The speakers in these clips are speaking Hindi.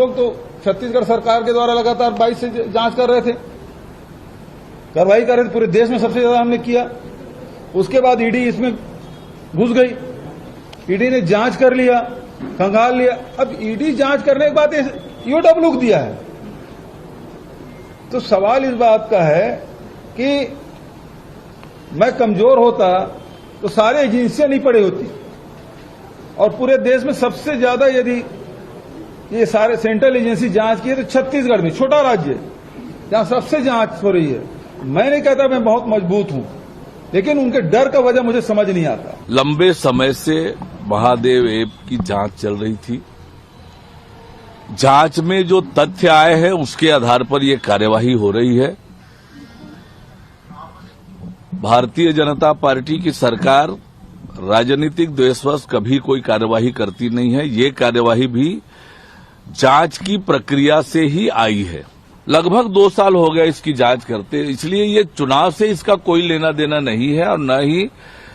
लोग तो छत्तीसगढ़ सरकार के द्वारा लगातार 22 से जांच कर रहे थे, कार्रवाई कर रहे थे, पूरे देश में सबसे ज्यादा हमने किया। उसके बाद ईडी इसमें घुस गई, ईडी ने जांच कर लिया, खंगाल लिया। अब ईडी जांच करने के बाद ईओडब्ल्यू को दिया है। तो सवाल इस बात का है कि मैं कमजोर होता तो सारे एजेंसियां नहीं पड़ी होती, और पूरे देश में सबसे ज्यादा यदि ये सारे सेंट्रल एजेंसी जांच की है तो छत्तीसगढ़ में, छोटा राज्य जहां सबसे जांच हो रही है। मैं नहीं कहता मैं बहुत मजबूत हूं, लेकिन उनके डर का वजह मुझे समझ नहीं आता। लंबे समय से महादेव ऐप की जांच चल रही थी। जांच में जो तथ्य आए हैं उसके आधार पर यह कार्यवाही हो रही है। भारतीय जनता पार्टी की सरकार राजनीतिक द्वेषवश कभी कोई कार्यवाही करती नहीं है। ये कार्यवाही भी जांच की प्रक्रिया से ही आई है। लगभग 2 साल हो गए इसकी जांच करते, इसलिए ये चुनाव से इसका कोई लेना देना नहीं है और न ही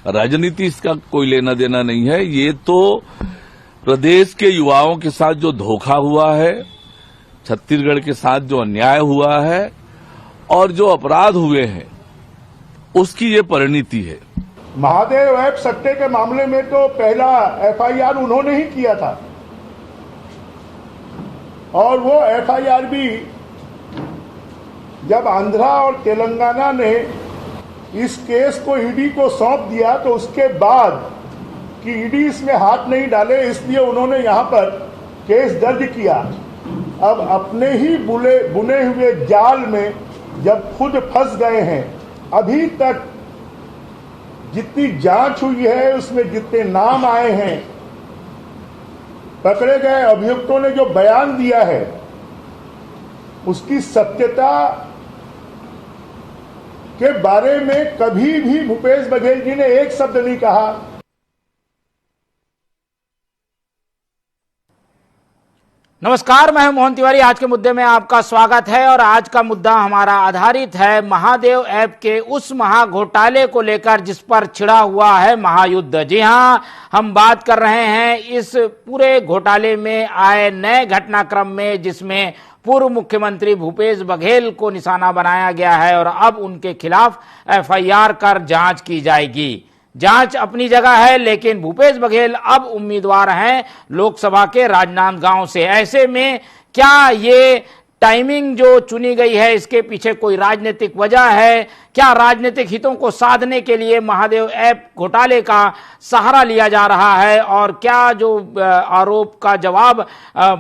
राजनीति इसका कोई लेना देना नहीं है। ये तो प्रदेश के युवाओं के साथ जो धोखा हुआ है, छत्तीसगढ़ के साथ जो अन्याय हुआ है और जो अपराध हुए हैं, उसकी ये परिणति है। महादेव ऐप सट्टे के मामले में तो पहला एफआईआर उन्होंने ही किया था, और वो एफआईआर भी जब आंध्रा और तेलंगाना ने इस केस को ईडी को सौंप दिया तो उसके बाद कि ईडी इसमें हाथ नहीं डाले, इसलिए उन्होंने यहां पर केस दर्ज किया। अब अपने ही बुने हुए जाल में जब खुद फंस गए हैं, अभी तक जितनी जांच हुई है उसमें जितने नाम आए हैं, पकड़े गए अभियुक्तों ने जो बयान दिया है, उसकी सत्यता के बारे में कभी भी भूपेश बघेल जी ने एक शब्द नहीं कहा। नमस्कार, मैं हूं मोहन तिवारी। आज के मुद्दे में आपका स्वागत है और आज का मुद्दा हमारा आधारित है महादेव ऐप के उस महाघोटाले को लेकर जिस पर छिड़ा हुआ है महायुद्ध। जी हां, हम बात कर रहे हैं इस पूरे घोटाले में आए नए घटनाक्रम में, जिसमें पूर्व मुख्यमंत्री भूपेश बघेल को निशाना बनाया गया है और अब उनके खिलाफ एफआईआर कर जांच की जाएगी। जांच अपनी जगह है, लेकिन भूपेश बघेल अब उम्मीदवार हैं लोकसभा के राजनांदगांव से। ऐसे में क्या ये टाइमिंग जो चुनी गई है, इसके पीछे कोई राजनीतिक वजह है? क्या राजनीतिक हितों को साधने के लिए महादेव ऐप घोटाले का सहारा लिया जा रहा है? और क्या जो आरोप का जवाब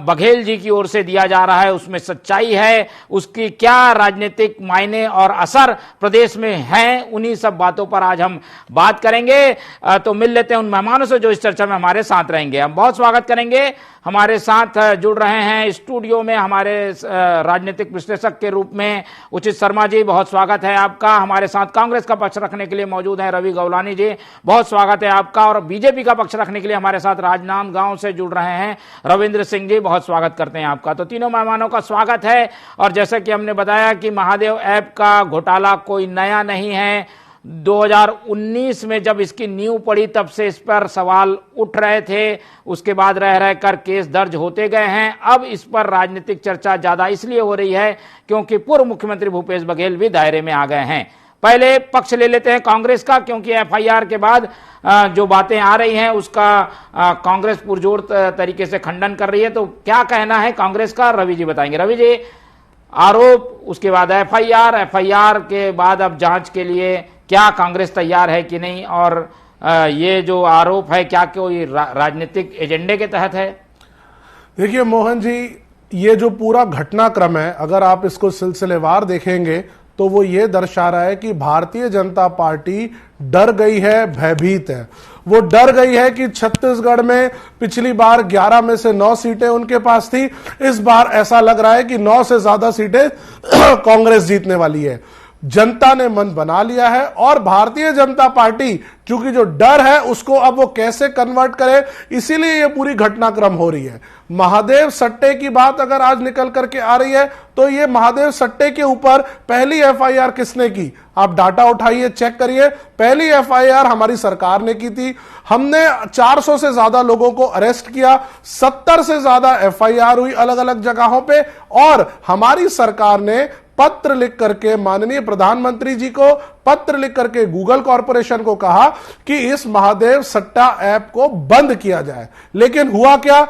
बघेल जी की ओर से दिया जा रहा है उसमें सच्चाई है? उसकी क्या राजनीतिक मायने और असर प्रदेश में हैं? उन्हीं सब बातों पर आज हम बात करेंगे। तो मिल लेते हैं उन मेहमानों से जो इस चर्चा में हमारे साथ रहेंगे। हम बहुत स्वागत करेंगे। हमारे साथ जुड़ रहे हैं स्टूडियो में हमारे राजनीतिक विश्लेषक के रूप में उचित शर्मा जी, बहुत स्वागत है आपका। हमारे साथ कांग्रेस का पक्ष रखने के लिए मौजूद हैं रवि गौलानी जी, बहुत स्वागत है आपका। और बीजेपी का पक्ष रखने के लिए हमारे साथ राजनांदगांव से जुड़ रहे हैं रविंद्र सिंह जी, बहुत स्वागत करते हैं आपका। तो तीनों मेहमानों का स्वागत है। और जैसे कि हमने बताया कि महादेव ऐप का घोटाला कोई नया नहीं है। 2019 में जब इसकी नींव पड़ी तब से इस पर सवाल उठ रहे थे, उसके बाद रह रहकर केस दर्ज होते गए हैं। अब इस पर राजनीतिक चर्चा ज्यादा इसलिए हो रही है क्योंकि पूर्व मुख्यमंत्री भूपेश बघेल भी दायरे में आ गए हैं। पहले पक्ष ले लेते हैं कांग्रेस का, क्योंकि एफआईआर के बाद जो बातें आ रही हैं उसका कांग्रेस पुरजोर तरीके से खंडन कर रही है। तो क्या कहना है कांग्रेस का, रवि जी बताएंगे। रवि जी, आरोप, उसके बाद एफआईआर के बाद अब जांच के लिए क्या कांग्रेस तैयार है कि नहीं? और ये जो आरोप है क्या कोई राजनीतिक एजेंडे के तहत है? देखिए मोहन जी, ये जो पूरा घटनाक्रम है, अगर आप इसको सिलसिलेवार देखेंगे तो वो ये दर्शा रहा है कि भारतीय जनता पार्टी डर गई है, भयभीत है। वो डर गई है कि छत्तीसगढ़ में पिछली बार 11 में से 9 सीटें उनके पास थी, इस बार ऐसा लग रहा है कि 9 से ज्यादा सीटें कांग्रेस जीतने वाली है। जनता ने मन बना लिया है और भारतीय जनता पार्टी चूंकि जो डर है उसको अब वो कैसे कन्वर्ट करे, इसीलिए ये पूरी घटनाक्रम हो रही है। महादेव सट्टे की बात अगर आज निकल करके आ रही है तो ये महादेव सट्टे के ऊपर पहली एफआईआर किसने की? आप डाटा उठाइए, चेक करिए। पहली एफआईआर हमारी सरकार ने की थी। हमने 400 से ज्यादा लोगों को अरेस्ट किया, 70 से ज्यादा एफआईआर हुई अलग अलग जगहों पे, और हमारी सरकार ने पत्र लिख करके माननीय प्रधानमंत्री जी को पत्र लिख करके गूगल कॉरपोरेशन को कहा कि इस महादेव सट्टा ऐप को बंद किया जाए। लेकिन हुआ क्या?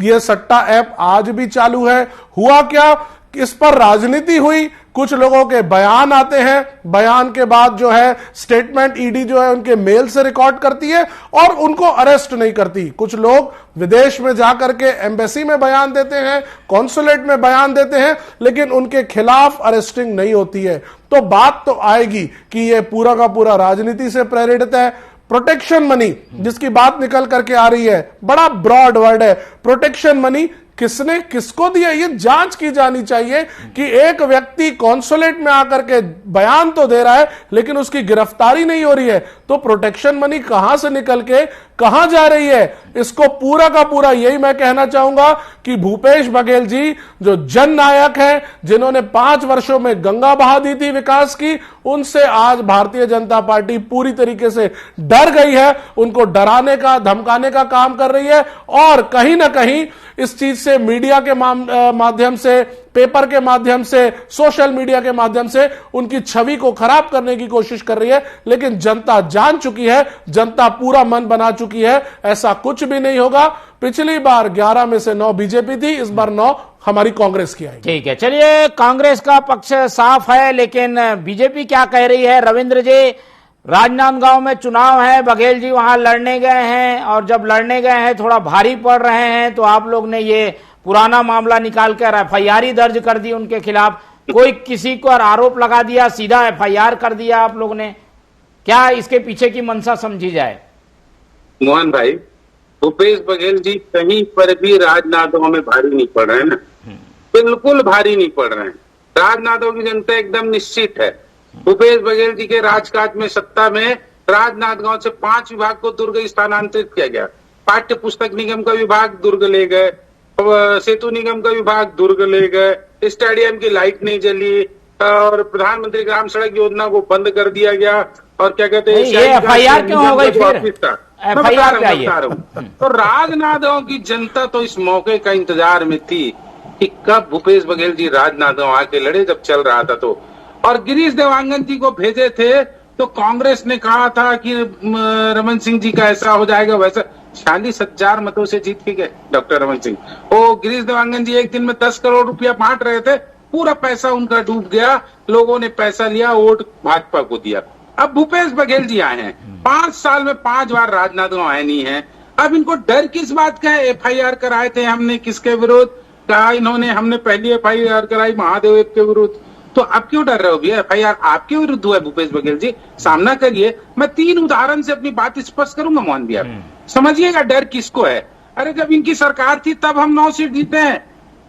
यह सट्टा ऐप आज भी चालू है। हुआ क्या? इस पर राजनीति हुई, कुछ लोगों के बयान आते हैं, बयान के बाद जो है स्टेटमेंट ईडी जो है उनके मेल से रिकॉर्ड करती है और उनको अरेस्ट नहीं करती। कुछ लोग विदेश में जाकर के एम्बेसी में बयान देते हैं, कॉन्सुलेट में बयान देते हैं, लेकिन उनके खिलाफ अरेस्टिंग नहीं होती है। तो बात तो आएगी कि यह पूरा का पूरा राजनीति से प्रेरित है। प्रोटेक्शन मनी जिसकी बात निकल करके आ रही है, बड़ा ब्रॉड वर्ड है। प्रोटेक्शन मनी किसने किसको दिया, ये जांच की जानी चाहिए कि एक व्यक्ति कॉन्सुलेट में आकर के बयान तो दे रहा है लेकिन उसकी गिरफ्तारी नहीं हो रही है। तो प्रोटेक्शन मनी कहां से निकल के कहां जा रही है? इसको पूरा का पूरा यही मैं कहना चाहूंगा कि भूपेश बघेल जी जो जननायक हैं, जिन्होंने 5 वर्षों में गंगा बहा दी थी विकास की, उनसे आज भारतीय जनता पार्टी पूरी तरीके से डर गई है। उनको डराने का धमकाने का काम कर रही है और कहीं ना कहीं इस चीज से मीडिया के माध्यम से, पेपर के माध्यम से, सोशल मीडिया के माध्यम से उनकी छवि को खराब करने की कोशिश कर रही है। लेकिन जनता जान चुकी है, जनता पूरा मन बना चुकी है, ऐसा कुछ भी नहीं होगा। पिछली बार 11 में से 9 बीजेपी थी, इस बार 9 हमारी कांग्रेस की आएगी। ठीक है, चलिए, कांग्रेस का पक्ष साफ है, लेकिन बीजेपी क्या कह रही है? रविंद्र जी, राजनांदगांव में चुनाव है, बघेल जी वहां लड़ने गए हैं और जब लड़ने गए हैं थोड़ा भारी पड़ रहे हैं तो आप लोग ने ये पुराना मामला निकाल कर एफआईआर दर्ज कर दी उनके खिलाफ। कोई किसी को आरोप लगा दिया, सीधा एफआईआर कर दिया आप लोग ने। क्या इसके पीछे की मंशा समझी जाए? मोहन भाई, भूपेश बघेल जी कहीं पर भी राजनांदगांव में भारी नहीं पड़ रहे हैं ना, बिल्कुल भारी नहीं पड़ रहे हैं। राजनांदगांव की जनता एकदम निश्चित है। भूपेश बघेल जी के राजकाज में, सत्ता में, राजनांदगांव से 5 विभाग को दुर्ग स्थानांतरित किया गया। पाठ्य पुस्तक निगम का विभाग दुर्ग ले गए, सेतु निगम का विभाग दुर्ग ले गए, स्टेडियम की लाइट नहीं जली और प्रधानमंत्री ग्राम सड़क योजना को बंद कर दिया गया। और क्या कहते हैं, ये एफआईआर क्यों हो गई फिर? एफआईआर क्या है? तो राजनांदगांव की जनता तो इस मौके का इंतजार में थी कि कब भूपेश बघेल जी राजनांदगांव आके लड़े, जब चल रहा था तो। और गिरीश देवांगन जी को भेजे थे तो कांग्रेस ने कहा था कि रमन सिंह जी का ऐसा हो जाएगा वैसा। 46,000 मतों से जीत के गए डॉक्टर रमन सिंह। वो गिरीश देवांगन जी एक दिन में 10 करोड़ रुपया बांट रहे थे, पूरा पैसा उनका डूब गया। लोगों ने पैसा लिया, वोट भाजपा को दिया। अब भूपेश बघेल जी आए हैं, 5 साल में 5 बार राजनांदगांव आए नहीं है। अब इनको डर किस बात का है? एफआईआर कराए थे हमने किसके विरुद्ध? कहा इन्होंने, हमने पहली एफआईआर कराई महादेव के विरुद्ध। तो अब क्यों डर रहे हो भैया? एफआईआर आपके विरुद्ध हुआ है भूपेश बघेल जी, सामना करिए। मैं 3 उदाहरण से अपनी बात स्पष्ट करूंगा मोहन भैया, समझिएगा डर किसको है। अरे जब इनकी सरकार थी तब हम 9 सीट जीते हैं,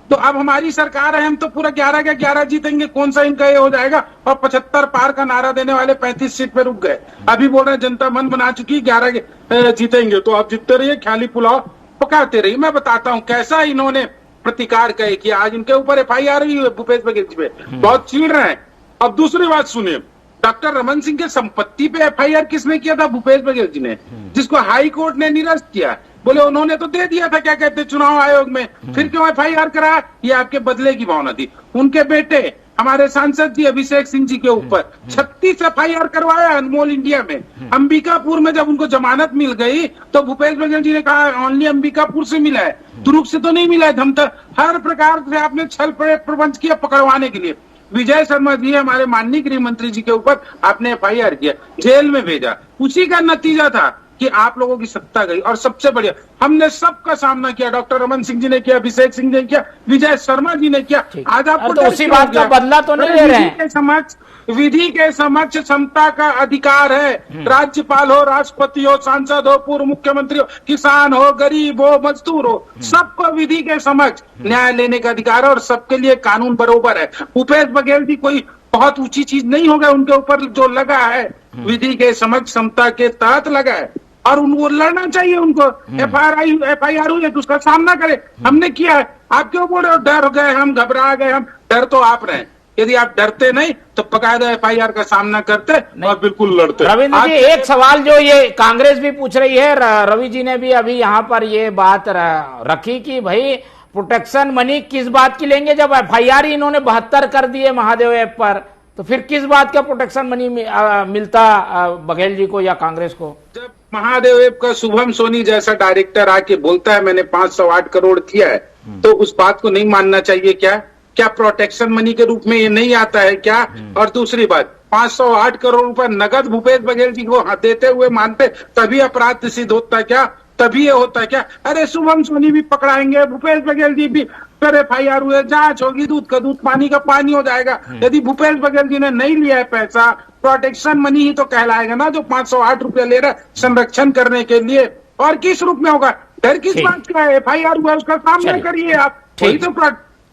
तो अब हमारी सरकार है, हम तो पूरा 11 के 11 जीतेंगे। कौन सा इनका ये हो जाएगा? और 75 पार का नारा देने वाले 35 सीट पे रुक गए। अभी बोल रहे जनता मन बना चुकी, 11 के जीतेंगे। तो आप जीतते रहिए, ख्याली पुलाव पकाते रहिए। मैं बताता हूँ कैसा इन्होंने प्रतिकार कहे कि आज इनके ऊपर एफआईआर हुई है भूपेश बघेल जी पे, बहुत चिढ़ रहे हैं। अब दूसरी बात सुनिए, डॉक्टर रमन सिंह के संपत्ति पे एफआईआर किसने किया था? भूपेश बघेल जी ने, जिसको हाई कोर्ट ने निरस्त किया। बोले उन्होंने तो दे दिया था, क्या कहते हैं, चुनाव आयोग में, फिर क्यों एफआईआर कराया? ये आपके बदले की भावना थी। उनके बेटे हमारे सांसद जी अभिषेक सिंह जी के ऊपर 36 एफआईआर करवाया अनमोल इंडिया में। अंबिकापुर में जब उनको जमानत मिल गई तो भूपेश बघेल जी ने कहा ओनली अंबिकापुर से मिला है, दुर्ग से तो नहीं मिला है। धमतक हर प्रकार से आपने छल प्रबंध किया पकड़वाने के लिए। विजय शर्मा जी हमारे माननीय गृह मंत्री जी के ऊपर आपने एफआईआर किया, जेल में भेजा। उसी का नतीजा था कि आप लोगों की सत्ता गई। और सबसे बढ़िया, हमने सबका सामना किया, डॉक्टर रमन सिंह जी ने किया, अभिषेक सिंह जी ने किया, विजय शर्मा जी ने किया। आज आपको तो उसी बात का बदला तो नहीं ले रहे हैं। विधि के समक्ष समता का अधिकार है। राज्यपाल हो, राष्ट्रपति हो, सांसद हो, पूर्व मुख्यमंत्री हो, किसान हो, गरीब हो, मजदूर हो, सबको विधि के समक्ष न्याय लेने का अधिकार है और सबके लिए कानून बरोबर है। भूपेश बघेल जी कोई बहुत ऊंची चीज नहीं होगा, उनके ऊपर जो लगा है विधि के समक्ष समता के तहत लगा है और उनको लड़ना चाहिए। उनको FIR हुई है तो उसका सामना करे। हमने किया है। आप क्यों बोल रहे हो डर गए, हम घबरा गए? हम डर तो आप रहे। यदि आप डरते नहीं तो बकायदा FIR का सामना करते और बिल्कुल लड़ते। रविंद्र जी, एक सवाल जो ये कांग्रेस भी पूछ रही है, रवि जी ने भी अभी यहाँ पर ये बात रखी कि भाई प्रोटेक्शन मनी किस बात की लेंगे जब FIR ही इन्होंने 72 कर दिए महादेव ऐप पर, तो फिर किस बात का प्रोटेक्शन मनी मिलता बघेल जी को या कांग्रेस को? जब महादेव ऐप का शुभम सोनी जैसा डायरेक्टर आके बोलता है मैंने 508 करोड़ किया है, तो उस बात को नहीं मानना चाहिए क्या? क्या प्रोटेक्शन मनी के रूप में ये नहीं आता है क्या? और दूसरी बात, 508 करोड़ रुपए नगद भूपेश बघेल जी को देते हुए मानते तभी अपराध सिद्ध होता है क्या? तभी ये होता है क्या? अरे शुभम सोनी भी पकड़ाएंगे, भूपेश बघेल जी भी, फिर FIR हुए, जांच होगी, दूध का दूध पानी का पानी हो जाएगा। यदि भूपेश बघेल जी ने नहीं लिया है पैसा, प्रोटेक्शन मनी ही तो कहलाएगा ना, जो 508 रुपया ले रहा है संरक्षण करने के लिए। और किस रूप में होगा? डर किस बात का है? FIR हुआ, उसका सामना करिए आप।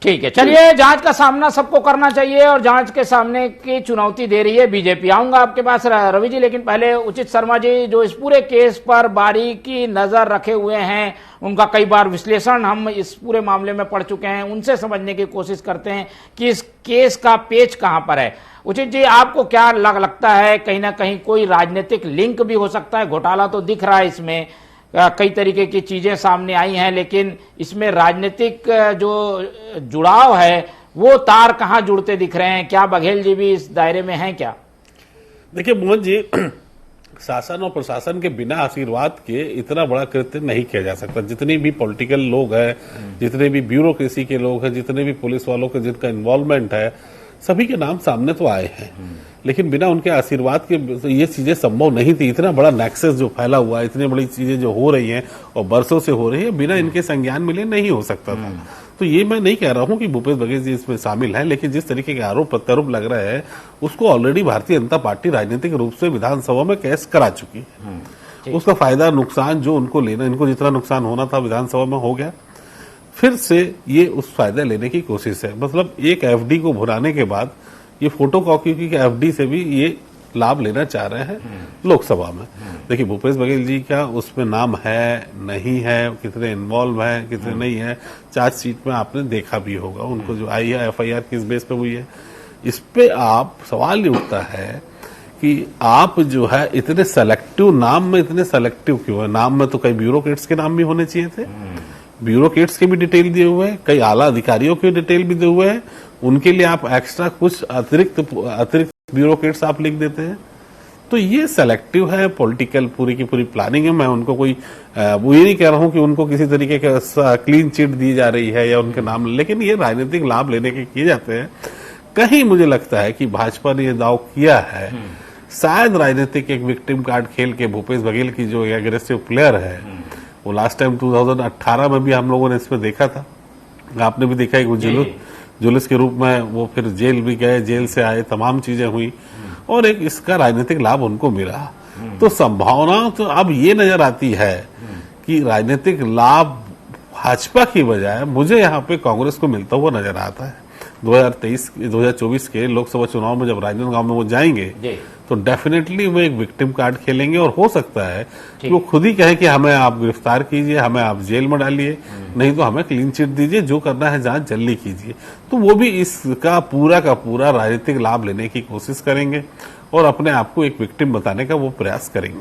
ठीक है, चलिए, जांच का सामना सबको करना चाहिए और जांच के सामने की चुनौती दे रही है बीजेपी। आऊंगा आपके पास रवि जी, लेकिन पहले उचित शर्मा जी जो इस पूरे केस पर बारीकी नजर रखे हुए हैं, उनका कई बार विश्लेषण हम इस पूरे मामले में पढ़ चुके हैं, उनसे समझने की कोशिश करते हैं कि इस केस का पेच कहां पर है। उचित जी, आपको क्या लगता है, कहीं ना कहीं कोई राजनीतिक लिंक भी हो सकता है? घोटाला तो दिख रहा है, इसमें कई तरीके की चीजें सामने आई हैं, लेकिन इसमें राजनीतिक जो जुड़ाव है वो तार कहां जुड़ते दिख रहे हैं? क्या बघेल जी भी इस दायरे में हैं क्या? देखिए मोहन जी, शासन और प्रशासन के बिना आशीर्वाद के इतना बड़ा कृत्य नहीं किया जा सकता। जितने भी पॉलिटिकल लोग हैं, जितने भी ब्यूरोक्रेसी के लोग हैं, जितने भी पुलिस वालों के जिनका इन्वॉल्वमेंट है, सभी के नाम सामने तो आए हैं, लेकिन बिना उनके आशीर्वाद के ये चीजें संभव नहीं थी। इतना बड़ा नेक्सस जो फैला हुआ है, इतनी बड़ी चीजें जो हो रही हैं और बरसों से हो रही है, बिना इनके संज्ञान मिले नहीं हो सकता था। तो ये मैं नहीं कह रहा हूं कि भूपेश बघेल जी इसमें शामिल है, लेकिन जिस तरीके के आरोप प्रत्यारोप लग रहे हैं उसको ऑलरेडी भारतीय जनता पार्टी राजनीतिक रूप से विधानसभा में केस करा चुकी है। उसका फायदा नुकसान जो उनको लेना, इनको जितना नुकसान होना था विधानसभा में हो गया, फिर से ये उस फायदा लेने की कोशिश है। मतलब एक FD को भुनाने के बाद ये फोटोकॉपी की FD से भी ये लाभ लेना चाह रहे हैं लोकसभा में। देखिए भूपेश बघेल जी का उसमें नाम है नहीं है, कितने इन्वॉल्व है कितने नहीं है, चार्जशीट में आपने देखा भी होगा उनको जो आई है FIR किस बेस पे हुई है। इस पे आप सवाल ये उठता है कि आप जो है इतने सेलेक्टिव, नाम में इतने सेलेक्टिव क्यों है? नाम में तो कई ब्यूरोक्रेट्स के नाम भी होने चाहिए थे, ब्यूरोक्रेट्स के भी डिटेल दिए हुए हैं, कई आला अधिकारियों के डिटेल भी दिए हुए हैं, उनके लिए आप एक्स्ट्रा कुछ अतिरिक्त ब्यूरोक्रेट्स आप लिख देते हैं। तो ये सेलेक्टिव है, पॉलिटिकल पूरी की पूरी प्लानिंग है। मैं उनको कोई वो ये नहीं कह रहा हूं कि उनको किसी तरीके का क्लीन चिट दी जा रही है या उनके नाम, लेकिन ये राजनीतिक लाभ लेने के किए जाते हैं। कहीं मुझे लगता है कि भाजपा ने ये दाव किया है, शायद राजनीतिक एक विक्टिम कार्ड खेल के भूपेश बघेल की जो एग्रेसिव प्लेयर है, वो लास्ट टाइम 2018 में भी हम लोगों ने इसमें देखा था, आपने भी देखा वो जुलूस के रूप में वो फिर जेल भी गए, जेल से आए, तमाम चीजें हुई और एक इसका राजनीतिक लाभ उनको मिला। तो संभावना तो अब ये नजर आती है कि राजनीतिक लाभ भाजपा की बजाय मुझे यहाँ पे कांग्रेस को मिलता हुआ नजर आता है। 2024 के लोकसभा चुनाव में जब राजनांदगांव में वो जाएंगे तो डेफिनेटली वो एक विक्टिम कार्ड खेलेंगे और हो सकता है कि वो खुद ही कहे कि हमें आप गिरफ्तार कीजिए, हमें आप जेल में डालिए, नहीं तो हमें क्लीन चिट दीजिए, जो करना है जांच जल्दी कीजिए। तो वो भी इसका पूरा का पूरा राजनीतिक लाभ लेने की कोशिश करेंगे और अपने आप को एक विक्टिम बताने का वो प्रयास करेंगे।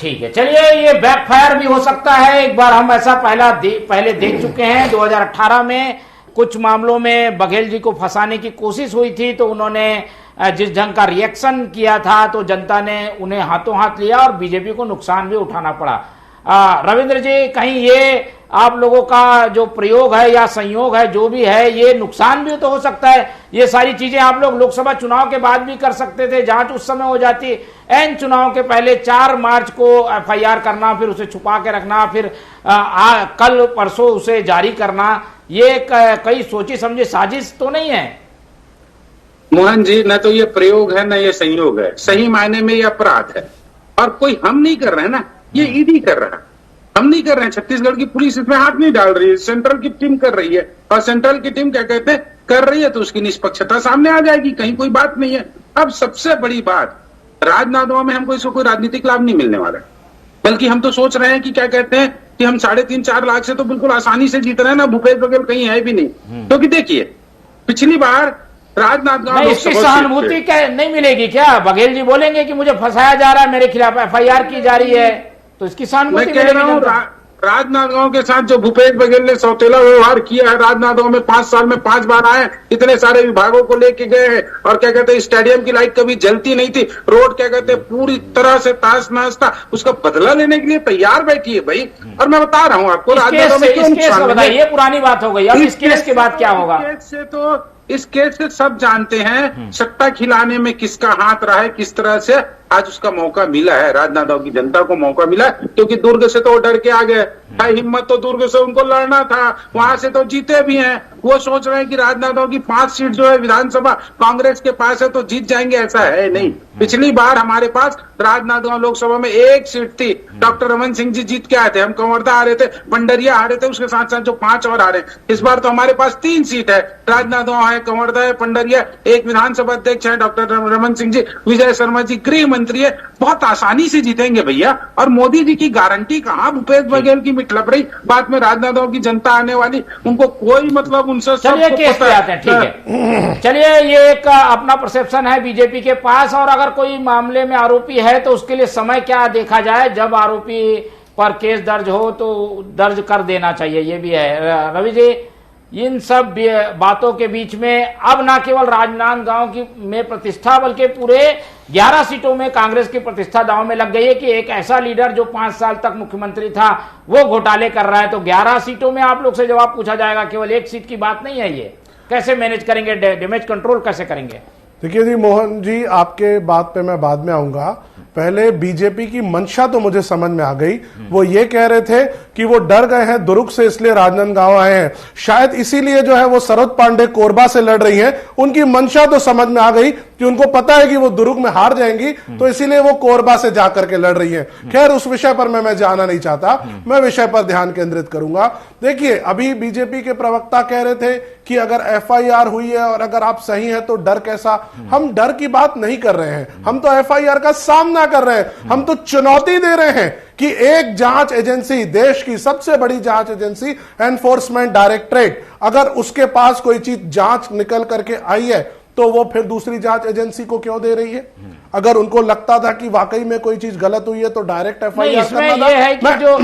ठीक है, चलिए, ये बैकफायर भी हो सकता है। एक बार हम ऐसा पहले देख चुके हैं। 2018 में कुछ मामलों में बघेल जी को फंसाने की कोशिश हुई थी, तो उन्होंने जिस ढंग का रिएक्शन किया था तो जनता ने उन्हें हाथों हाथ लिया और बीजेपी को नुकसान भी उठाना पड़ा। रविंद्र जी, कहीं ये आप लोगों का जो प्रयोग है या संयोग है जो भी है, ये नुकसान भी तो हो सकता है। ये सारी चीजें आप लोग लोकसभा चुनाव के बाद भी कर सकते थे, जांच उस समय हो जाती। एन चुनाव के पहले 4 मार्च को एफआईआर करना, फिर उसे छुपा के रखना, फिर कल परसों उसे जारी करना, ये कई सोची समझी साजिश तो नहीं है? मोहन जी, न तो ये प्रयोग है न ये संयोग है, सही मायने में ये अपराध है। और कोई हम नहीं कर रहे हैं ना, ये ईडी कर रहा है, हम नहीं कर रहे हैं। छत्तीसगढ़ की पुलिस इसमें हाथ नहीं डाल रही है, सेंट्रल की टीम कर रही है। और सेंट्रल की टीम क्या कहते हैं, कर रही है तो उसकी निष्पक्षता सामने आ जाएगी, कहीं कोई बात नहीं है। अब सबसे बड़ी बात, राजनांदगांव में हमको इसको कोई राजनीतिक लाभ नहीं मिलने वाला, बल्कि हम तो सोच रहे हैं कि क्या कहते हैं कि हम 3.5-4 लाख से तो बिल्कुल आसानी से जीत रहे हैं ना, भूपेश बघेल कहीं है भी नहीं। क्योंकि देखिए, पिछली बार राजनांदगांव इसकी सहानुभूति क्या नहीं मिलेगी क्या? बघेल जी बोलेंगे कि मुझे फंसाया जा रहा है, मेरे खिलाफ एफआईआर की जा रही है, तो इसकी सहानुभूति मैं कह रहा हूँ राजनांदगांव के साथ जो भूपेश बघेल ने सौतेला व्यवहार किया है, राजनांदगांव में 5 साल में 5 बार आए, इतने सारे विभागों को लेके गए हैं, और क्या कहते हैं स्टेडियम की लाइट कभी जलती नहीं थी, रोड क्या कहते हैं पूरी तरह से ताश नहस था, उसका बदला लेने के लिए तैयार बैठी है भाई। और मैं बता रहा हूँ आपको, राजनांदगांव में क्यों नुकसान बताइए, ये पुरानी बात हो गई, अब इस केस के बाद क्या होगा? इस केस से सब जानते हैं सट्टा खिलाने में किसका हाथ रहा है, किस तरह से आज उसका मौका मिला है, राजनांदगांव की जनता को मौका मिला है। क्योंकि दुर्ग से तो वो डर के आ गए, भाई हिम्मत तो दुर्ग से उनको लड़ना था, वहां से तो जीते भी हैं। वो सोच रहे हैं कि राजनांदगांव की 5 सीट जो है विधानसभा कांग्रेस के पास है तो जीत जाएंगे, ऐसा है नहीं। पिछली बार हमारे पास राजनांदगांव लोकसभा में 1 सीट थी, डॉक्टर रमन सिंह जी जीत के आए थे, हम कंवरदा हारे थे, पंडरिया हारे थे, उसके साथ साथ जो 5 और हारे। इस बार तो हमारे पास 3 सीट है, राजनांदगांव है, कंवरदा है, पंडरिया, एक विधानसभा अध्यक्ष है डॉक्टर रमन सिंह जी, विजय शर्मा जी गृह मंत्री है, बहुत आसानी से जीतेंगे भैया। और मोदी जी की गारंटी कहां, भूपेश बघेल की मिटलप रही बात में राजनांदगांव की जनता आने वाली, उनको कोई मतलब उनसे चलिए केस पे आते हैं, ठीक है। चलिए, ये एक अपना परसेप्शन है बीजेपी के पास, और अगर कोई मामले में आरोपी है तो उसके लिए समय क्या देखा जाए, जब आरोपी पर केस दर्ज हो तो दर्ज कर देना चाहिए, ये भी है। रवि जी, इन सब बातों के बीच में अब ना केवल राजनांदगांव की में प्रतिष्ठा बल्कि पूरे 11 सीटों में कांग्रेस की प्रतिष्ठा दांव में लग गई है कि एक ऐसा लीडर जो 5 साल तक मुख्यमंत्री था वो घोटाले कर रहा है। तो 11 सीटों में आप लोग से जवाब पूछा जाएगा, केवल 1 सीट की बात नहीं है। ये कैसे मैनेज करेंगे, डैमेज कंट्रोल कैसे करेंगे? देखिए जी मोहन जी, आपके बात पे मैं बाद में आऊंगा। पहले बीजेपी की मंशा तो मुझे समझ में आ गई। वो ये कह रहे थे कि वो डर गए हैं दुर्ग से, इसलिए राजनांदगांव आए हैं, शायद इसीलिए जो है वो सरोज पांडे कोरबा से लड़ रही हैं। उनकी मंशा तो समझ में आ गई कि उनको पता है कि वो दुर्ग में हार जाएंगी, तो इसीलिए वो कोरबा से जाकर के लड़ रही हैं। खैर, उस विषय पर मैं जाना नहीं चाहता, मैं विषय पर ध्यान केंद्रित करूंगा। देखिए, अभी बीजेपी के प्रवक्ता कह रहे थे कि अगर एफआईआर हुई है और अगर आप सही हैं तो डर कैसा। हम डर की बात नहीं कर रहे हैं, हम तो एफआईआर का सामना कर रहे हैं, हम तो चुनौती दे रहे हैं कि एक जांच एजेंसी, देश की सबसे बड़ी जांच एजेंसी एनफोर्समेंट डायरेक्टरेट, अगर उसके पास कोई चीज जांच निकल करके आई है तो वो फिर दूसरी जांच एजेंसी को क्यों दे रही है? अगर उनको लगता था कि वाकई में कोई चीज गलत हुई है तो डायरेक्ट एफआईआर करना था। ये है कि जो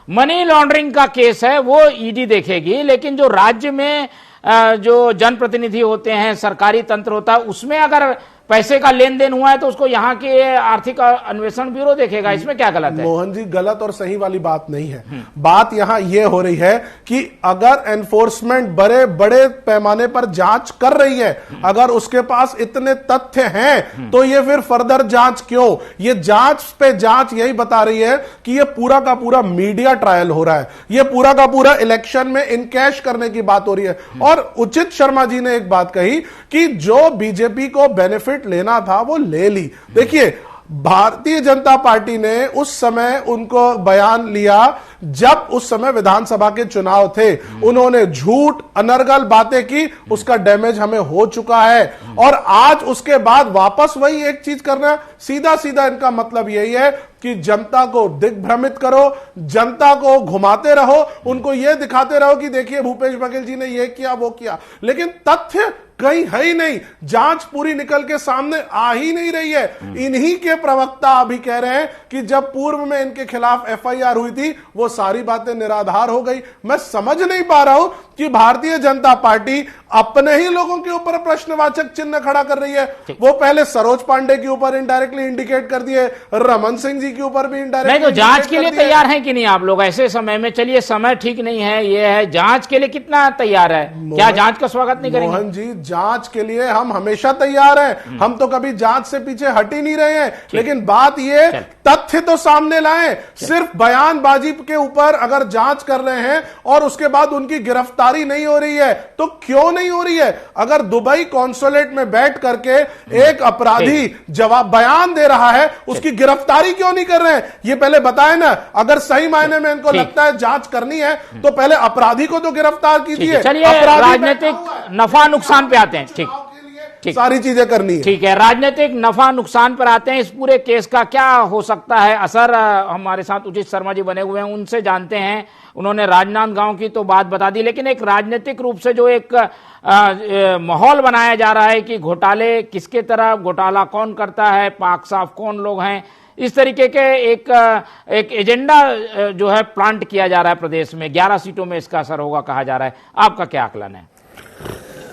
मनी लॉन्ड्रिंग का केस है वो ईडी देखेगी, लेकिन जो राज्य में जो जनप्रतिनिधि होते हैं, सरकारी तंत्र होता है, उसमें अगर पैसे का लेन देन हुआ है तो उसको यहाँ के आर्थिक अन्वेषण ब्यूरो देखेगा। इसमें क्या गलत है? मोहन जी, गलत और सही वाली बात नहीं है। बात यहां यह हो रही है कि अगर एनफोर्समेंट बड़े बड़े पैमाने पर जांच कर रही है, अगर उसके पास इतने तथ्य हैं, तो ये फिर फर्दर जांच क्यों? ये जांच पे जांच यही बता रही है कि ये पूरा का पूरा मीडिया ट्रायल हो रहा है, ये पूरा का पूरा इलेक्शन में इनकैश करने की बात हो रही है। और उचित शर्मा जी ने एक बात कही कि जो बीजेपी को बेनिफिट लेना था वो ले ली। देखिए, भारतीय जनता पार्टी ने उस समय उनको बयान लिया जब उस समय विधानसभा के चुनाव थे, उन्होंने झूठ अनर्गल बातें की, उसका डैमेज हमें हो चुका है। और आज उसके बाद वापस वही एक चीज करना, सीधा सीधा इनका मतलब यही है कि जनता को दिग्भ्रमित करो, जनता को घुमाते रहो, उनको यह दिखाते रहो कि देखिए भूपेश बघेल जी ने यह किया वो किया, लेकिन तथ्य कहीं है ही नहीं। जांच पूरी निकल के सामने आ ही नहीं रही है। इन्हीं के प्रवक्ता अभी कह रहे हैं कि जब पूर्व में इनके खिलाफ एफआईआर हुई थी वो सारी बातें निराधार हो गई। मैं समझ नहीं पा रहा हूं कि भारतीय जनता पार्टी अपने ही लोगों के ऊपर प्रश्नवाचक चिन्ह खड़ा कर रही है। वो पहले सरोज पांडे के ऊपर इनडायरेक्टली इंडिकेट कर दिए, रमन सिंह जी के ऊपर भी इनडायरेक्ट नहीं तो जांच के लिए तैयार हैं कि नहीं आप लोग ऐसे समय में? चलिए समय ठीक नहीं है, ये है, जांच के लिए कितना तैयार है? क्या जांच का स्वागत नहीं करेंगे? मोहन जी, जांच के लिए हम हमेशा तैयार हैं, हम तो कभी जांच से पीछे हट ही नहीं रहे हैं, लेकिन बात ये तथ्य तो सामने लाएं। सिर्फ बयानबाजी के ऊपर अगर जांच कर रहे हैं और उसके बाद उनकी गिरफ्तारी नहीं हो रही है तो क्यों नहीं हो रही है? अगर दुबई कॉन्सुलेट में बैठ करके एक अपराधी जवाब बयान दे रहा है, उसकी गिरफ्तारी क्यों नहीं कर रहे हैं? ये पहले बताएं ना। अगर सही मायने में इनको लगता है जांच करनी है तो पहले अपराधी को तो गिरफ्तार कीजिए। चलिए राजनीतिक नफा नुकसान पे आते हैं। ठीक, सारी चीजें करनी है। ठीक है, राजनीतिक नफा नुकसान पर आते हैं। इस पूरे केस का क्या हो सकता है असर? हमारे साथ उचित शर्मा जी बने हुए हैं, उनसे जानते हैं। उन्होंने राजनांदगांव की तो बात बता दी, लेकिन एक राजनीतिक रूप से जो एक माहौल बनाया जा रहा है कि घोटाले किसके तरफ, घोटाला कौन करता है, पाक साफ कौन लोग हैं, इस तरीके के एक एजेंडा जो है प्लांट किया जा रहा है प्रदेश में। 11 सीटों में इसका असर होगा कहा जा रहा है। आपका क्या आकलन है?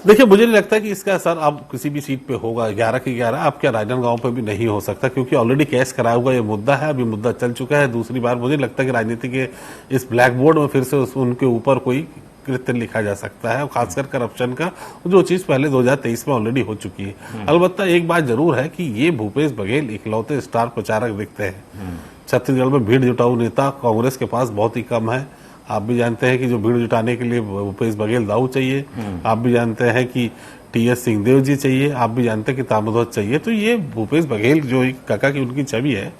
देखिए, मुझे नहीं लगता कि इसका असर अब किसी भी सीट पे होगा। 11 की 11 अब क्या राजनांदगांव पे भी नहीं हो सकता, क्योंकि ऑलरेडी केस कराया हुआ ये मुद्दा है, अभी मुद्दा चल चुका है। दूसरी बार मुझे नहीं लगता कि राजनीति के इस ब्लैक बोर्ड में फिर से उनके ऊपर कोई कृत्य लिखा जा सकता है, खासकर करप्शन का, जो चीज पहले 2023 में ऑलरेडी हो चुकी है। अलबत्ता एक बात जरूर है कि ये भूपेश बघेल इकलौते स्टार प्रचारक दिखते हैं। छत्तीसगढ़ में भीड़ जुटाऊ नेता कांग्रेस के पास बहुत ही कम है। आप भी जानते हैं कि जो भीड़ जुटाने के लिए भूपेश बघेल दाऊ चाहिए, आप भी जानते हैं कि टीएस सिंहदेव जी चाहिए, आप भी जानते हैं कि ताम्रध्वज चाहिए। तो ये भूपेश बघेल जो एक काका की उनकी छवि है,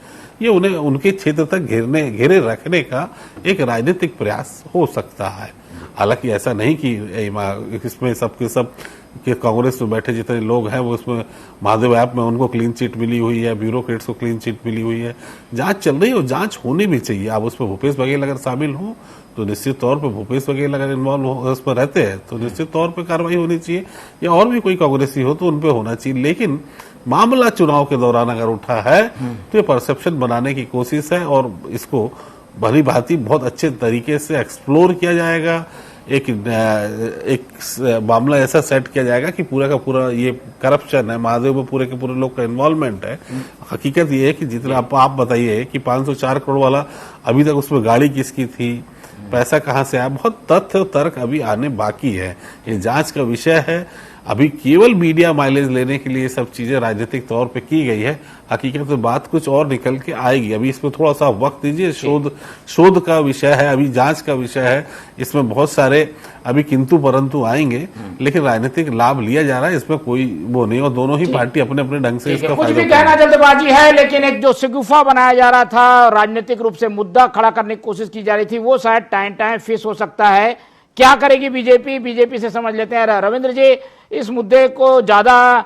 ये उन्हें उनके क्षेत्र तक घेरे रखने का एक राजनीतिक प्रयास हो सकता है। हालांकि ऐसा नहीं कि इसमें सबके सब कि कांग्रेस में बैठे जितने लोग हैं वो उसमें महादेव ऐप में उनको क्लीन चिट मिली हुई है, ब्यूरोक्रेट्स को क्लीन चिट मिली हुई है। जांच चल रही है और जांच होनी भी चाहिए। अब उसमें भूपेश बघेल अगर शामिल हो तो निश्चित तौर पर भूपेश बघेल अगर इन्वॉल्व हो, उसमें रहते हैं तो निश्चित तौर पर कार्रवाई होनी चाहिए, या और भी कोई कांग्रेसी हो तो उन पर होना चाहिए। लेकिन मामला चुनाव के दौरान अगर उठा है तो ये परसेप्शन बनाने की कोशिश है और इसको भली भांति बहुत अच्छे तरीके से एक्सप्लोर किया जाएगा। एक मामला ऐसा सेट किया जाएगा कि पूरा का पूरा ये करप्शन है, महादेव में पूरे के पूरे लोग का इन्वॉल्वमेंट है। हकीकत ये है कि जितना आप बताइए कि 504 करोड़ वाला अभी तक उसमें गाड़ी किसकी थी, पैसा कहां से आया, बहुत तथ्य तर्क अभी आने बाकी है। ये जांच का विषय है। अभी केवल मीडिया माइलेज लेने के लिए सब चीजें राजनीतिक तौर पे की गई है। हकीकत में बात कुछ और निकल के आएगी। अभी इसमें थोड़ा सा वक्त दीजिए। शोध का विषय है, अभी जांच का विषय है। इसमें बहुत सारे अभी किंतु परंतु आएंगे, लेकिन राजनीतिक लाभ लिया जा रहा है, इसमें कोई वो नहीं। और दोनों ही पार्टी अपने अपने ढंग से इसका कुछ भी कहना जल्दबाजी है, लेकिन एक जो शगुफा बनाया जा रहा था, राजनीतिक रूप से मुद्दा खड़ा करने की कोशिश की जा रही थी, वो शायद टाइम फिश हो सकता है। क्या करेगी बीजेपी से समझ लेते हैं। रविंद्र जी, इस मुद्दे को ज्यादा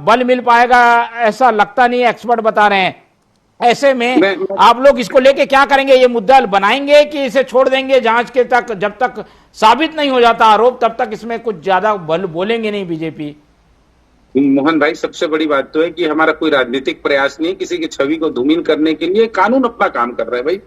बल मिल पाएगा ऐसा लगता नहीं, एक्सपर्ट बता रहे हैं। ऐसे में आप लोग इसको लेके क्या करेंगे? ये मुद्दा बनाएंगे कि इसे छोड़ देंगे जांच के तक? जब तक साबित नहीं हो जाता आरोप तब तक इसमें कुछ ज्यादा बल बोलेंगे नहीं बीजेपी। मोहन भाई, सबसे बड़ी बात तो है कि हमारा कोई राजनीतिक प्रयास नहीं किसी की छवि को धूमिल करने के लिए। कानून अपना काम कर रहा है भाई,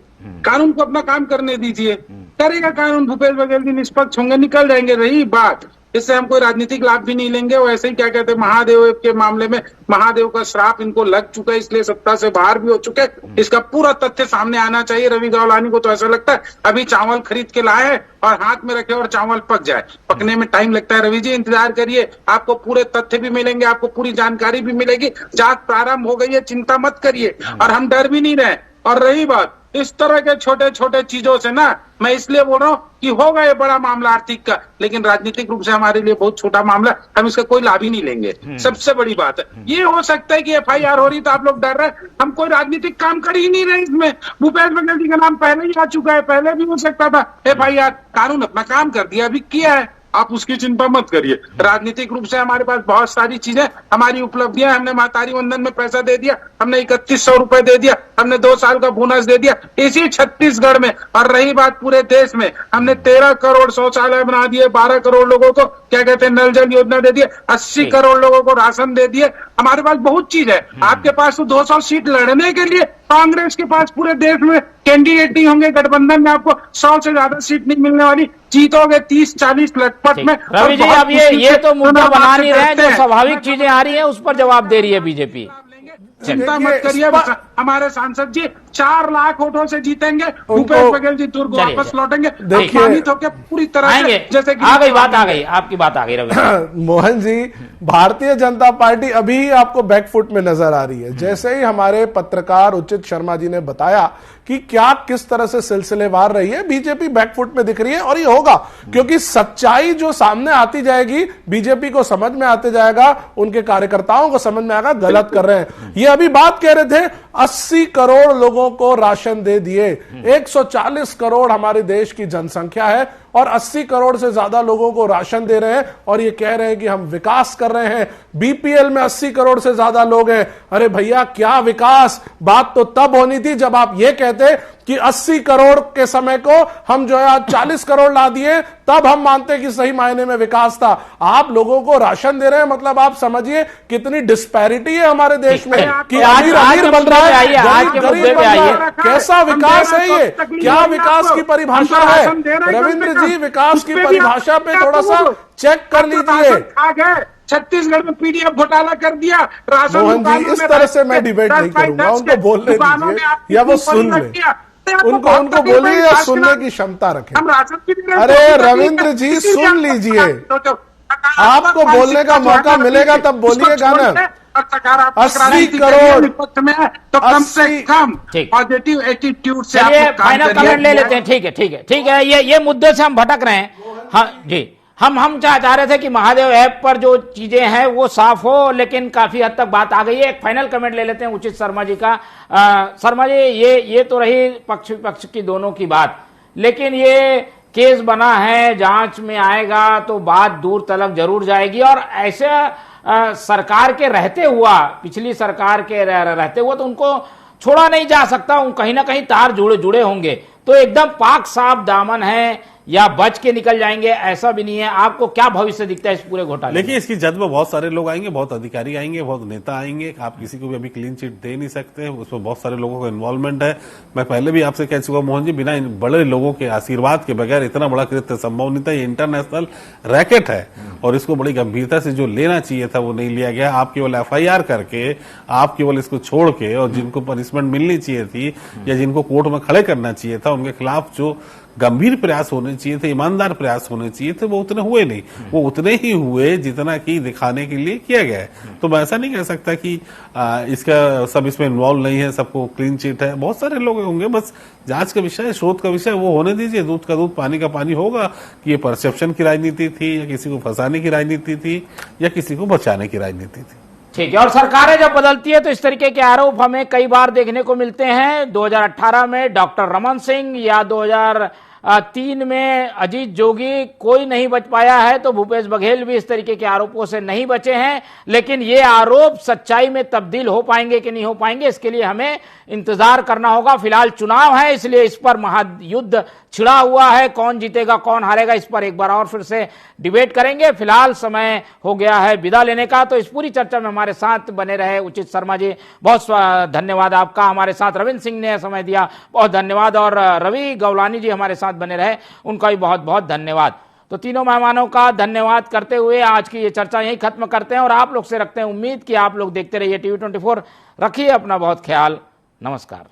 कानून को अपना काम करने दीजिए। करेगा कानून, भूपेश बघेल जी निष्पक्ष होंगे, निकल जाएंगे। रही बात, इससे हम कोई राजनीतिक लाभ भी नहीं लेंगे। और ऐसे ही क्या कहते हैं, महादेव के मामले में महादेव का श्राप इनको लग चुका है, इसलिए सत्ता से बाहर भी हो चुके हैं। इसका पूरा तथ्य सामने आना चाहिए। रवि गावलानी को तो ऐसा लगता है अभी चावल खरीद के लाए हैं और हाथ में रखे और चावल पक जाए। पकने में टाइम लगता है। रवि जी, इंतजार करिए, आपको पूरे तथ्य भी मिलेंगे, आपको पूरी जानकारी भी मिलेगी। जांच प्रारंभ हो गई है, चिंता मत करिए, और हम डर भी नहीं रहे। और रही बात इस तरह के छोटे छोटे चीजों से ना, मैं इसलिए बोल रहा हूँ कि होगा ये बड़ा मामला आर्थिक का, लेकिन राजनीतिक रूप से हमारे लिए बहुत छोटा मामला, हम इसका कोई लाभ ही नहीं लेंगे। सबसे बड़ी बात है ये हो सकता है कि एफआईआर हो रही तो आप लोग डर रहे, हम कोई राजनीतिक काम कर ही नहीं रहे इसमें। भूपेश बघेल जी का नाम पहले ही आ चुका है, पहले भी हो सकता था एफआईआर। कानून अपना काम कर दिया, अभी किया है, आप उसकी चिंता मत करिए। राजनीतिक रूप से हमारे पास बहुत सारी चीजें, हमारी उपलब्धियां, हमने महतारी वंदन में पैसा दे दिया, हमने 3100 रुपए दे दिया, हमने 2 साल का बोनस दे दिया इसी छत्तीसगढ़ में। और रही बात पूरे देश में, हमने 13 करोड़ शौचालय बना दिए, 12 करोड़ लोगों को क्या कहते हैं नल जल योजना दे दिए, 80 करोड़ लोगों को राशन दे दिए। हमारे पास बहुत चीज है। आपके पास तो 200 सीट लड़ने के लिए कांग्रेस के पास पूरे देश में कैंडिडेट नहीं होंगे। गठबंधन में आपको 100 से ज्यादा सीट नहीं मिलने वाली, जीतोगे 30-40 लटपट में। रवि जी, अब ये तो मुद्दा बना नहीं रहे हैं, जो स्वाभाविक चीजें आ रही है उस पर जवाब दे रही है बीजेपी। चिंता मत करिए, हमारे सांसद जी 4 लाख वोटों से जीतेंगे, भूपेश बघेल जी दुर्ग वापस लौटेंगे, अपमानित होकर पूरी तरह से जैसे कि आ गई बात, आ गई आपकी बात आ गई रवि। मोहन जी, भारतीय जनता पार्टी अभी आपको बैकफुट में नजर आ रही है। जैसे ही हमारे पत्रकार उचित शर्मा जी ने बताया कि क्या किस तरह से सिलसिलेवार रही है, बीजेपी बैकफुट में दिख रही है। और ये होगा क्योंकि सच्चाई जो सामने आती जाएगी, बीजेपी को समझ में आते जाएगा, उनके कार्यकर्ताओं को समझ में आएगा गलत कर रहे हैं। ये अभी बात कह रहे थे 80 करोड़ लोगों को राशन दे दिए। 140 करोड़ हमारे देश की जनसंख्या है और 80 करोड़ से ज्यादा लोगों को राशन दे रहे हैं और ये कह रहे हैं कि हम विकास कर रहे हैं। बीपीएल में 80 करोड़ से ज्यादा लोग हैं। अरे भैया, क्या विकास? बात तो तब होनी थी जब आप ये कहते कि 80 करोड़ के समय को हम जो है आज 40 करोड़ ला दिए, तब हम मानते कि सही मायने में विकास था। आप लोगों को राशन दे रहे हैं, मतलब आप समझिए कितनी डिस्पैरिटी है हमारे देश में कि अमीर अमीर बन रहा है, गरीब गरीब बन रहा है। कैसा विकास है ये? क्या विकास की परिभाषा है? रविंद्र जी, विकास की परिभाषा पे थोड़ा सा चेक कर लीजिए। छत्तीसगढ़ में पीडीएफ घोटाला कर दिया, राशन मोहन जी, इस तरह से मैं डिबेट नहीं करूंगा। उनको बोलने दीजिए या वो सुन ले, उनको बोलिए या सुनने की क्षमता रखें। अरे रविंद्र जी, सुन लीजिए, आपको बोलने का मौका मिलेगा तब बोलिएगा ना। 80 करोड़ में तो कम से कम पॉजिटिव एटीट्यूड से फाइनल कमेंट ले लेते हैं। ठीक है, ठीक है, ठीक है। ये मुद्दे से हम भटक रहे हैं। हाँ जी, हम चाह रहे थे कि महादेव ऐप पर जो चीजें हैं वो साफ हो, लेकिन काफी हद तक बात आ गई है। एक फाइनल कमेंट ले लेते हैं उचित शर्मा जी का। शर्मा जी, ये तो रही पक्ष विपक्ष की दोनों की बात, लेकिन ये केस बना है, जांच में आएगा तो बात दूर तलक जरूर जाएगी। और ऐसे सरकार के रहते हुआ, पिछली सरकार के रहते हुआ तो उनको छोड़ा नहीं जा सकता, कहीं ना कहीं तार जुड़े होंगे। तो एकदम पाक साफ दामन है या बच के निकल जाएंगे, ऐसा भी नहीं है। आपको क्या भविष्य दिखता है इस पूरे घोटाले? देखिए, इसकी जद में बहुत सारे लोग आएंगे, बहुत अधिकारी आएंगे, बहुत नेता आएंगे। आप किसी को भी अभी क्लीन चिट दे नहीं सकते, उसमें बहुत सारे लोगों का इन्वॉल्वमेंट है। मैं पहले भी आपसे कह चुका मोहन जी, बिना बड़े लोगों के आशीर्वाद के बगैर इतना बड़ा कृत्य संभव नहीं था। ये इंटरनेशनल रैकेट है और इसको बड़ी गंभीरता से जो लेना चाहिए था वो नहीं लिया गया। आप केवल FIR करके, आप केवल इसको छोड़ के, और जिनको पनिशमेंट मिलनी चाहिए थी या जिनको कोर्ट में खड़े करना चाहिए था, उनके खिलाफ जो गंभीर प्रयास होने चाहिए थे, ईमानदार प्रयास होने चाहिए थे, वो उतने हुए नहीं। वो उतने ही हुए जितना कि दिखाने के लिए किया गया है। तो मैं ऐसा नहीं कह सकता कि इसका सब इसमें इन्वॉल्व नहीं है, सबको क्लीन चिट है। बहुत सारे लोग होंगे, बस जांच का विषय, शोध का विषय वो होने दीजिए। दूध का दूध, पानी का पानी होगा कि ये परसेप्शन की राजनीति थी या किसी को फंसाने की राजनीति थी या किसी को बचाने की राजनीति थी। ठीक है। और सरकारें जब बदलती है तो इस तरीके के आरोप हमें कई बार देखने को मिलते हैं। 2018 में डॉक्टर रमन सिंह या 2003 में अजीत जोगी, कोई नहीं बच पाया है, तो भूपेश बघेल भी इस तरीके के आरोपों से नहीं बचे हैं। लेकिन ये आरोप सच्चाई में तब्दील हो पाएंगे कि नहीं हो पाएंगे, इसके लिए हमें इंतजार करना होगा। फिलहाल चुनाव है, इसलिए इस पर महायुद्ध छिड़ा हुआ है। कौन जीतेगा, कौन हारेगा, इस पर एक बार और फिर से डिबेट करेंगे। फिलहाल समय हो गया है विदा लेने का। तो इस पूरी चर्चा में हमारे साथ बने रहे उचित शर्मा जी, बहुत धन्यवाद आपका। हमारे साथ रविंद्र सिंह ने समय दिया, बहुत धन्यवाद। और रवि गौलानी जी हमारे साथ बने रहे, उनका भी बहुत बहुत धन्यवाद। तो तीनों मेहमानों का धन्यवाद करते हुए आज की ये चर्चा यहीं खत्म करते हैं और आप लोग से रखते हैं उम्मीद कि आप लोग देखते रहिए TV24। रखिए अपना बहुत ख्याल। नमस्कार।